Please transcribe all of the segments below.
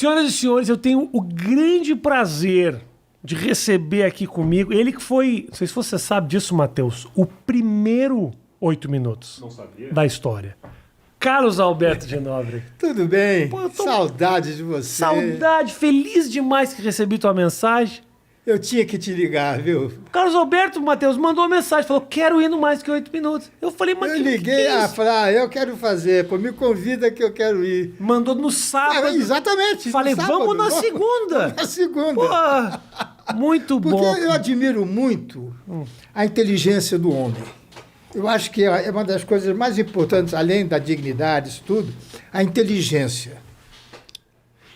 Senhoras e senhores, eu tenho o grande prazer de receber aqui comigo ele que foi, não sei se você sabe disso, Matheus, o primeiro 8 minutos da história. Carlos Alberto de Nóbrega. Tudo bem? Pô, Saudade de você. Saudade, feliz demais que recebi tua mensagem. Eu tinha que te ligar, viu? Carlos Alberto, Matheus, mandou uma mensagem, falou, quero ir no mais que 8 minutos. Eu falei, mas Eu que liguei, é isso? falei, eu quero fazer, pô, me convida que eu quero ir. Mandou no sábado. Exatamente. no Falei, sábado, vamos na segunda. Na segunda. Pô, muito Porque bom. eu admiro muito a inteligência do homem. Eu acho que é uma das coisas mais importantes, além da dignidade, isso tudo, a inteligência.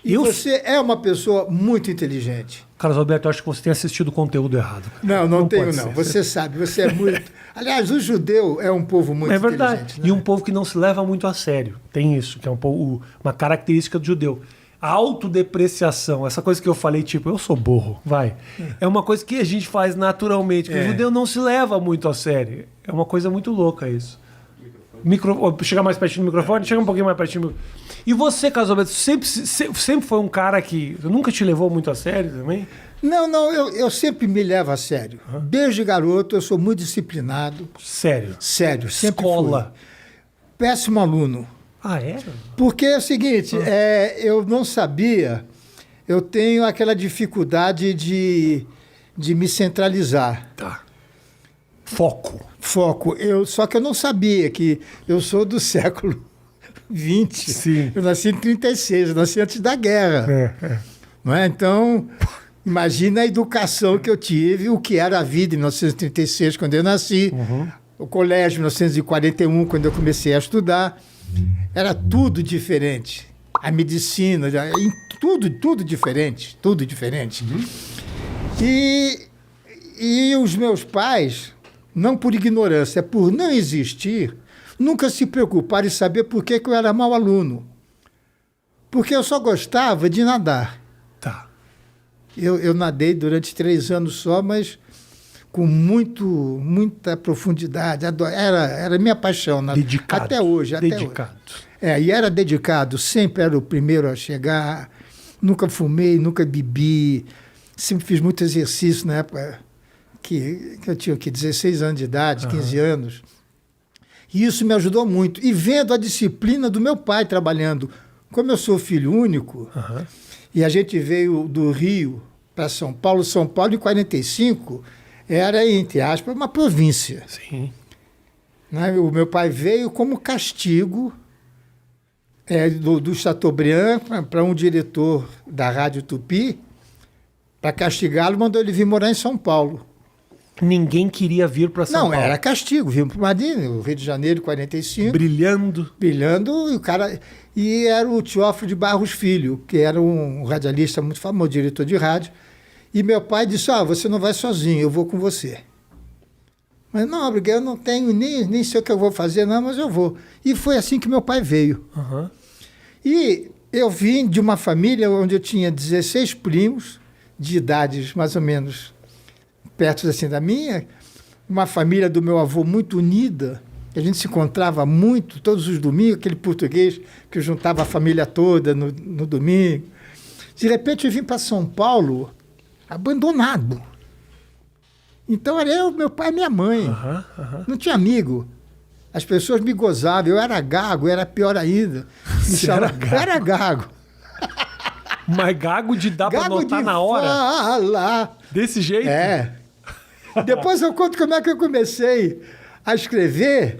E você é uma pessoa muito inteligente. Carlos Alberto, eu acho que você tem assistido o conteúdo errado. Não tenho pode não. ser. Você sabe, você é muito... Aliás, o judeu é um povo muito É verdade. inteligente. Né? E um povo que não se leva muito a sério. Tem isso, que é uma característica do judeu. A autodepreciação, essa coisa que eu falei, tipo, eu sou burro, vai. É uma coisa que a gente faz naturalmente, porque o judeu não se leva muito a sério. É uma coisa muito louca isso. Chegar mais pertinho do microfone? Chega um pouquinho mais pertinho do microfone. E você, Carlos Alberto, sempre foi um cara que nunca te levou muito a sério também? Não, eu sempre me levo a sério. Desde garoto eu sou muito disciplinado. Sério? Sério, sempre Escola? fui. Péssimo aluno. Ah, é? Porque é o seguinte, eu não sabia, eu tenho aquela dificuldade de me centralizar. Tá. Foco. Só que eu não sabia que eu sou do século XX. Sim. Eu nasci em 36, eu nasci antes da guerra. Não é? Então, imagina a educação que eu tive, o que era a vida em 1936, quando eu nasci, o colégio em 1941, quando eu comecei a estudar. Era tudo diferente. A medicina, tudo diferente, tudo diferente. E os meus pais, não por ignorância, por não existir, nunca se preocuparam em saber por que eu era mau aluno. Porque eu só gostava de nadar. Tá. Eu nadei durante 3 anos só, mas com muita profundidade. Era minha paixão. Dedicado. Até hoje. Dedicado. E era dedicado. Sempre era o primeiro a chegar. Nunca fumei, nunca bebi. Sempre fiz muito exercício na época que eu tinha 16 anos de idade, 15 anos. E isso me ajudou muito. E vendo a disciplina do meu pai trabalhando. Como eu sou filho único, e a gente veio do Rio para São Paulo em 45, era, entre aspas, uma província. Sim. Né? O meu pai veio como castigo do Chateaubriand para um diretor da Rádio Tupi, para castigá-lo, mandou ele vir morar em São Paulo. Ninguém queria vir para São Paulo. Não, era castigo. Vimos para o Marinho, Rio de Janeiro, 45. Brilhando, e o cara... E era o Teófilo de Barros Filho, que era um radialista muito famoso, diretor de rádio. E meu pai disse, você não vai sozinho, eu vou com você. Mas não, eu não tenho, nem sei o que eu vou fazer, não, mas eu vou. E foi assim que meu pai veio. E eu vim de uma família onde eu tinha 16 primos, de idades mais ou menos perto assim da minha, uma família do meu avô muito unida, a gente se encontrava muito, todos os domingos, aquele português que juntava a família toda no domingo. De repente eu vim para São Paulo abandonado. Então era eu, meu pai e minha mãe. Não tinha amigo. As pessoas me gozavam, eu era gago, era pior ainda. Era gago. Mas gago de dar para notar na hora? Falar. Desse jeito? Depois eu conto como é que eu comecei a escrever.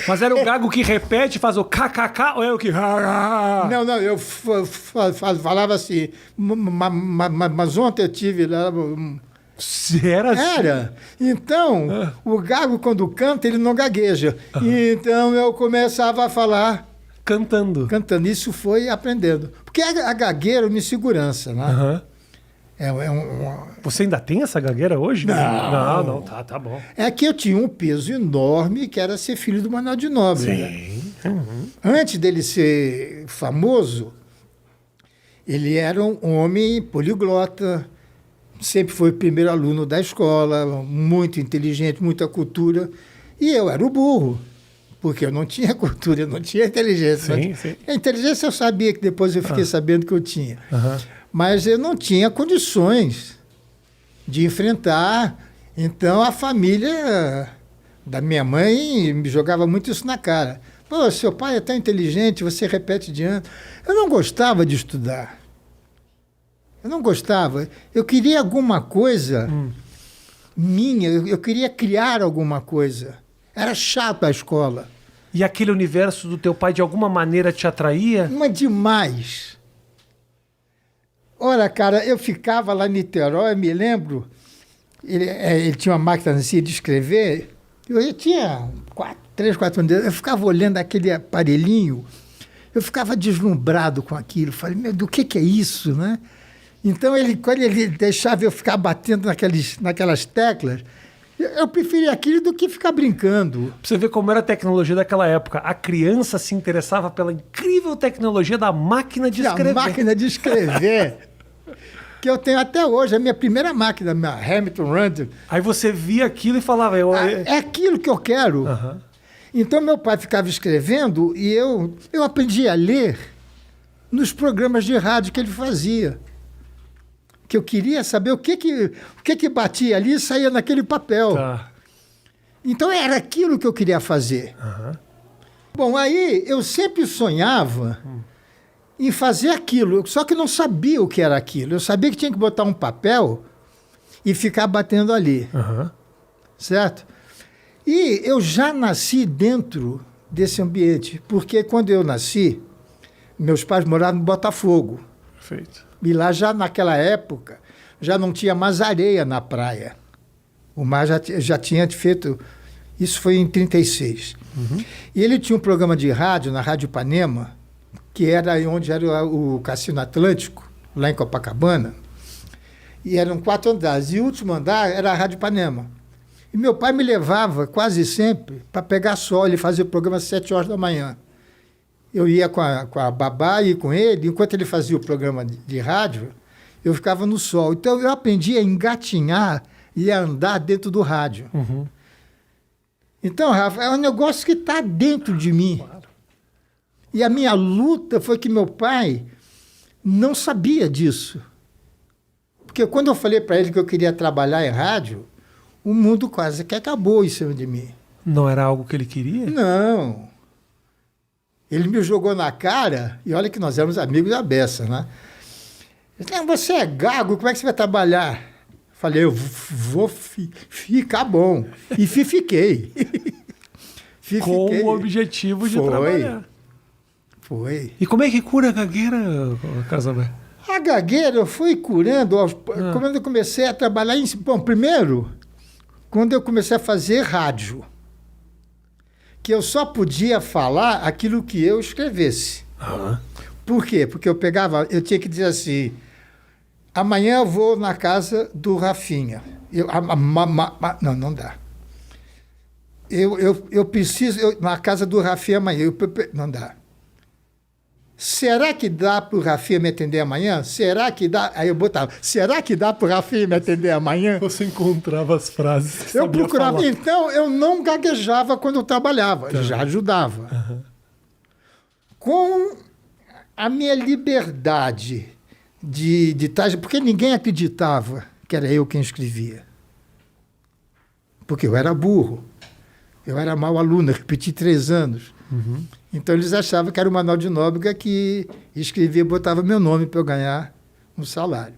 Mas era o gago que repete, faz o kkk ou é o que... Não, eu falava assim, mas ontem eu tive lá... Era assim? Era. Então, o gago quando canta, ele não gagueja. Então eu começava a falar... Cantando. Isso foi aprendendo. Porque a gagueira é uma insegurança, né? Você ainda tem essa gagueira hoje? Não, tá bom. É que eu tinha um peso enorme, que era ser filho do Manuel de Nóbrega. Sim. Antes dele ser famoso, ele era um homem poliglota, sempre foi o primeiro aluno da escola, muito inteligente, muita cultura, e eu era o burro. porque eu não tinha cultura, eu não tinha inteligência. Sim, sim. A inteligência eu sabia, que depois eu fiquei sabendo que eu tinha. Aham. Mas eu não tinha condições de enfrentar. Então a família da minha mãe me jogava muito isso na cara. Pô, seu pai é tão inteligente, você repete de ano. Eu não gostava de estudar. Eu não gostava. Eu queria alguma coisa minha, eu queria criar alguma coisa. Era chato a escola. E aquele universo do teu pai de alguma maneira te atraía? Mas demais. Ora, cara, eu ficava lá em Niterói, eu me lembro, ele tinha uma máquina assim de escrever, eu tinha 3, 4 anos, eu ficava olhando aquele aparelhinho, eu ficava deslumbrado com aquilo, falei, meu, do que é isso, né? Então, quando ele deixava eu ficar batendo naquelas teclas, eu preferia aquilo do que ficar brincando. Pra você ver como era a tecnologia daquela época. A criança se interessava pela incrível tecnologia da máquina de escrever. A máquina de escrever, que eu tenho até hoje, a minha primeira máquina, a minha Hamilton Randall. Aí você via aquilo e falava... É aquilo que eu quero. Aham. Então, meu pai ficava escrevendo e eu aprendi a ler nos programas de rádio que ele fazia. Que eu queria saber o que batia ali e saía naquele papel. Tá. Então, era aquilo que eu queria fazer. Aham. Bom, aí eu sempre sonhava em fazer aquilo, só que não sabia o que era aquilo. Eu sabia que tinha que botar um papel e ficar batendo ali, Aham. certo? E eu já nasci dentro desse ambiente, porque quando eu nasci, meus pais moravam em Botafogo. Perfeito. E lá já naquela época, já não tinha mais areia na praia. O mar já tinha feito... Isso foi em 1936. E ele tinha um programa de rádio, na Rádio Ipanema, que era onde era o Cassino Atlântico, lá em Copacabana. E eram 4 andares. E o último andar era a Rádio Ipanema. E meu pai me levava quase sempre para pegar sol. Ele fazia o programa às 7 horas da manhã. Eu ia com a babá e com ele, enquanto ele fazia o programa de rádio, eu ficava no sol. Então eu aprendi a engatinhar e a andar dentro do rádio. Uhum. Então, Rafa, é um negócio que está dentro de mim. Claro. E a minha luta foi que meu pai não sabia disso. Porque quando eu falei para ele que eu queria trabalhar em rádio, o mundo quase que acabou em cima de mim. Não era algo que ele queria? Não. Ele me jogou na cara, e olha que nós éramos amigos da beça, né? Ele disse, você é gago, como é que você vai trabalhar? Falei, eu vou ficar bom. E fiquei. Com o objetivo de trabalhar. Foi. E como é que cura a gagueira, Casabe? A gagueira eu fui curando, quando eu comecei a trabalhar em... Bom, primeiro, quando eu comecei a fazer rádio, que eu só podia falar aquilo que eu escrevesse. Aham. Por quê? Porque eu tinha que dizer assim, amanhã eu vou na casa do Rafinha. Não dá. Eu preciso, na casa do Rafinha amanhã, não dá. Será que dá para o Rafinha me atender amanhã? Será que dá? Aí eu botava, será que dá para o Rafinha me atender amanhã? Você encontrava as frases. Eu procurava. Falar. Então, eu não gaguejava quando eu trabalhava, Tá. já ajudava. Uhum. Com a minha liberdade de estar... Porque ninguém acreditava que era eu quem escrevia. Porque eu era burro. Eu era mau aluno, repeti 3 anos. Uhum. Então, eles achavam que era o Manuel de Nóbrega que escrevia e botava meu nome para eu ganhar um salário.